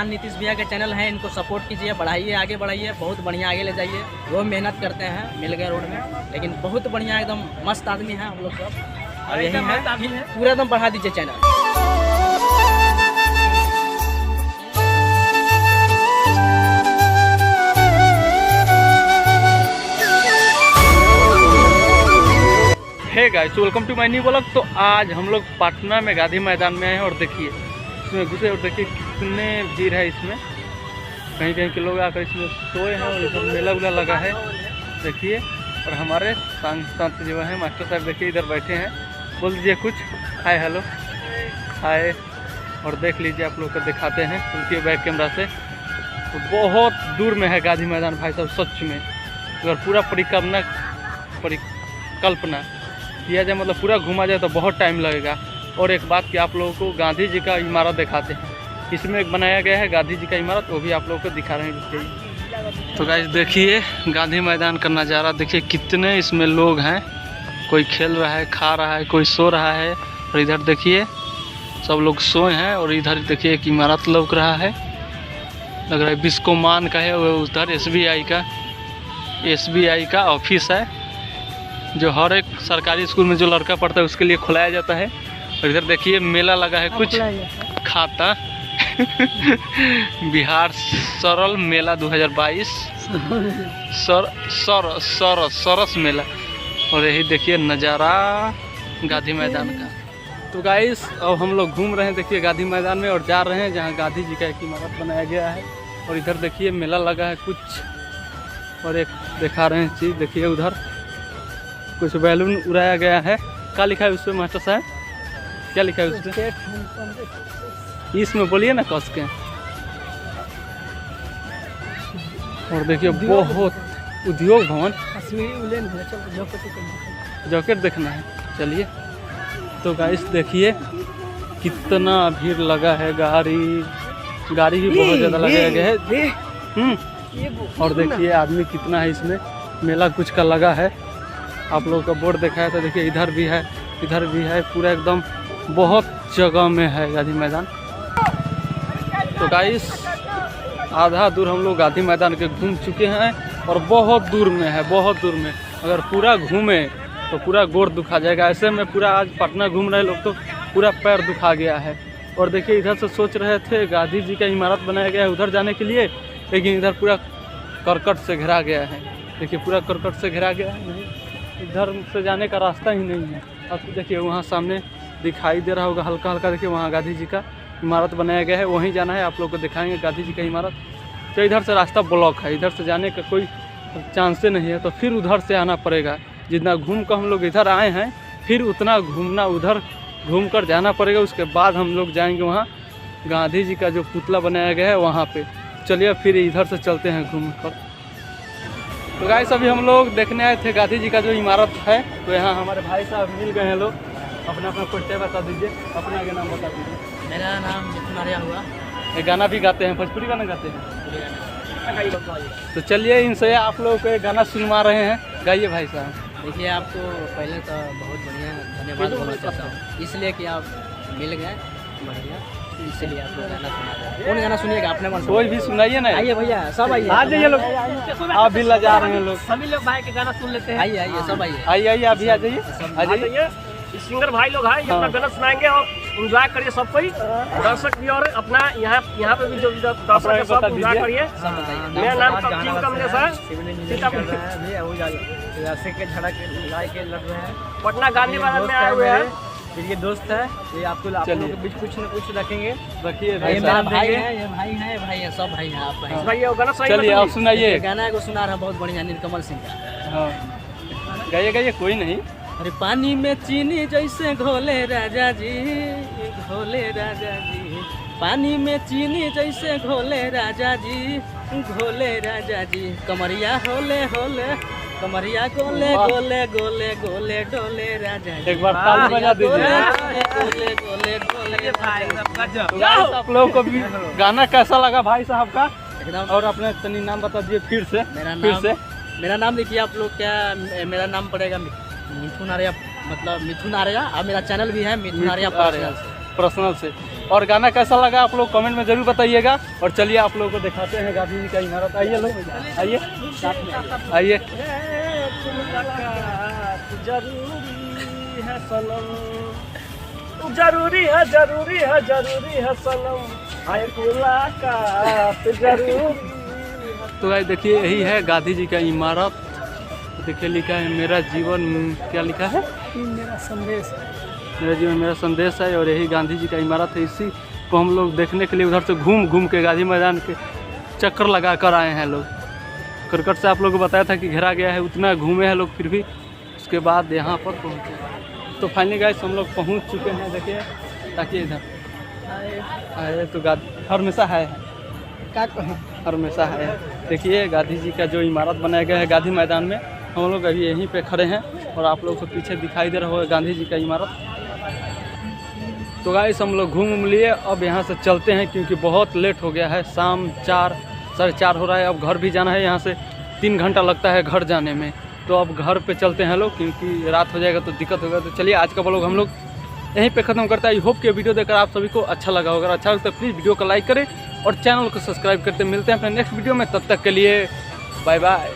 किसान नीतीश भैया के चैनल हैं, इनको सपोर्ट कीजिए, बढ़ाइए, आगे बढ़ाइए, बहुत बढ़िया आगे ले जाइए। वो मेहनत करते हैं मिल गए रोड में, लेकिन बहुत बढ़िया एकदम मस्त आदमी है हम लोग सब। और यही है कि पूरा एकदम बढ़ा दीजिए channel. Hey guys, welcome to my new blog. तो आज हम लोग पटना में गांधी मैदान में हैं और देखिए इसमें घुसे और देखिए कितने भीड़ है इसमें। कहीं कहीं के लोग आकर इसमें सोए हैं और इधर मेला उला लगा है देखिए। और हमारे सांसद जो है मास्टर साहब देखिए इधर बैठे हैं। बोल दीजिए कुछ, हाय हेलो हाय। और देख लीजिए आप लोग को दिखाते हैं उनके बैक कैमरा से। तो बहुत दूर में है गांधी मैदान भाई साहब, सच में अगर पूरा परिकल्पना किया जाए, मतलब पूरा घूमा जाए तो बहुत टाइम लगेगा। और एक बात कि आप लोगों को गांधी जी का इमारत दिखाते हैं, इसमें एक बनाया गया है गांधी जी का इमारत, वो भी आप लोगों को दिखा रहे हैं। तो गाइस देखिए गांधी मैदान का नज़ारा देखिए, कितने इसमें लोग हैं। कोई खेल रहा है, खा रहा है, कोई सो रहा है। और इधर देखिए सब लोग सोए हैं। और इधर देखिए एक इमारत लौक रहा है, लग रहा है बिस्कोमान का है। वो उधर SBI का ऑफिस है, जो हर एक सरकारी स्कूल में जो लड़का पढ़ता है उसके लिए खुलाया जाता है। और इधर देखिए मेला लगा है कुछ खाता बिहार सरल मेला 2022 सरस मेला। और यही देखिए नज़ारा गांधी मैदान का। तो गाइस अब हम लोग घूम रहे हैं देखिए गांधी मैदान में और जा रहे हैं जहां गांधी जी का एक इमारत बनाया गया है। और इधर देखिए मेला लगा है कुछ, और एक दिखा रहे हैं चीज़ देखिए, उधर कुछ बैलून उड़ाया गया है। क्या लिखा है उस पर मास्टर साहब, क्या लिखा है उस पर? इसमें बोलिए ना कस के। और देखिए बहुत उद्योग भवन, जॉकेट देखना है, चलिए। तो गाइस देखिए कितना भीड़ लगा है, गाड़ी भी बहुत ज़्यादा लगाया गया है। और देखिए आदमी कितना है इसमें, मेला कुछ का लगा है। आप लोगों का बोर्ड दिखाया था देखिए, इधर भी है, इधर भी है, पूरा एकदम बहुत जगह में है गांधी मैदान। तो गाइस आधा दूर हम लोग गांधी मैदान के घूम चुके हैं और बहुत दूर में है, बहुत दूर में। अगर पूरा घूमे तो पूरा गोड़ दुखा जाएगा। ऐसे में पूरा आज पटना घूम रहे लोग तो पूरा पैर दुखा गया है। और देखिए इधर से सोच रहे थे गांधी जी का इमारत बनाया गया है उधर जाने के लिए, लेकिन इधर पूरा करकट से घिरा गया है। देखिए पूरा करकट से घिरा गया है, नहीं इधर से जाने का रास्ता ही नहीं है। अब देखिए वहाँ सामने दिखाई दे रहा होगा हल्का हल्का, देखिए वहाँ गांधी जी का इमारत बनाया गया है, वहीं जाना है। आप लोग को दिखाएंगे गांधी जी का इमारत। तो इधर से रास्ता ब्लॉक है, इधर से जाने का कोई चांस नहीं है, तो फिर उधर से आना पड़ेगा। जितना घूम कर हम लोग इधर आए हैं, फिर उतना घूमना उधर घूम कर जाना पड़ेगा। उसके बाद हम लोग जाएंगे वहाँ गांधी जी का जो पुतला बनाया गया है वहाँ पे। चलिए फिर इधर से चलते हैं घूम कर। तो गाइस अभी हम लोग देखने आए थे गांधी जी का जो इमारत है। तो यहाँ हमारे भाई साहब मिल गए हैं लोग। अपना परिचय बता दीजिए, अपना आगे नाम बता दीजिए। मेरा नाम मिथुन आर्या हुआ। ये गाना भी गाते हैं, भोजपुरी गाना गाते हैं। तो चलिए इनसे आप लोग को एक गाना सुनवा रहे हैं, गाइए भाई साहब। देखिए आपको पहले तो बहुत बढ़िया धन्यवाद बोलना चाहता हूँ, इसलिए कि आप मिल गए बढ़िया, इसलिए आपको गाना सुना रहे हैं। कौन गाना सुनिएगा अपने मन से? कोई भी सुनाइए ना। आइए भैया सब आइए, आ जाइए लोग, आप भी लगा रहे हैं लोग, सभी लोग भाई के गाना सुन लेते हैं। आइए आइए सब आइए, आइए अभी आ जाइए, आ जाइए। सिंगर भाई लोग हैं, अपना गाना सुनाएंगे और एंजॉय करिए सब कोई, दर्शक भी। और अपना यहाँ पे भी जो दर्शक है सब एंजॉय करिए। मेरा नाम कमलेश है, पटना गांधी मैदान में आए हुए हैं। ये दोस्त है, ये आपको लोगों के बीच कुछ न कुछ रखेंगे। रखिए भाई मेरा भाई है, ये भाई है, भाई है, सब भाई है। आप भाई गाना चलिए आप सुनाइए। गाना को सुना रहा बहुत बढ़िया, नीलकमल सिंह का। हाँ गाइए गाइए, कोई नहीं। अरे पानी में चीनी जैसे घोले राजा जी, घोले राजा जी, पानी में चीनी जैसे घोले राजा जी, घोले राजा जी, कमरिया होले होले, कमरिया गोले गोले गोले गोले डोले राजा जी। एक बार ताली बजा दीजिए। गोले गोले गोले भाई आप लोगों को भी गाना कैसा लगा भाई साहब का? एकदम। और अपने तनी नाम बता दीजिए फिर से। मेरा नाम देखिए आप लोग, क्या मेरा नाम पड़ेगा मिथुन आर्या, मतलब मिथुन आर्या। और मेरा चैनल भी है मिथुन आर्या पर्सनल से। और गाना कैसा लगा आप लोग कमेंट में ज़रूर बताइएगा। और चलिए आप लोगों को दिखाते हैं गांधी जी का इमारत। आइए लोग, आइए आइए। जरूरी है सनम, जरूरी है जरूरी है जरूरी है सनम, आए मुलाकात जरूरी। तो गाइस देखिए यही है गांधी जी का इमारत। देखिए लिखा है मेरा जीवन, क्या लिखा है? मेरा संदेश, मेरा जीवन मेरा संदेश है। और यही गांधी जी का इमारत है। इसी को हम लोग देखने के लिए उधर से घूम घूम के गांधी मैदान के चक्कर लगा कर आए हैं लोग। करकट से आप लोगों को बताया था कि घेरा गया है, उतना घूमे हैं लोग, फिर भी उसके बाद यहाँ पर पहुँचे। तो फाइनली गाइस हम लोग पहुँच चुके हैं। देखिए ताकि इधर आए तो गांधी हमेशा है, क्या कहें, हमेशा है। देखिए गांधी जी का जो इमारत बनाया गया है गांधी मैदान में, हम लोग अभी यहीं पे खड़े हैं और आप लोगों को पीछे दिखाई दे रहा होगा गांधी जी का इमारत। तो गाइस हम लोग घूम लिए, अब यहाँ से चलते हैं क्योंकि बहुत लेट हो गया है। शाम 4 साढ़े 4 हो रहा है। अब घर भी जाना है, यहाँ से 3 घंटा लगता है घर जाने में। तो अब घर पे चलते हैं लोग क्योंकि रात हो जाएगा तो दिक्कत होगा। तो चलिए आज का व्लॉग हम लोग यहीं पे ख़त्म करते हैं। आई होप कि वीडियो देखकर आप सभी को अच्छा लगा होगा। अच्छा लगता है प्लीज़ वीडियो को लाइक करें और चैनल को सब्सक्राइब करते। मिलते हैं अपने नेक्स्ट वीडियो में, तब तक के लिए बाय बाय।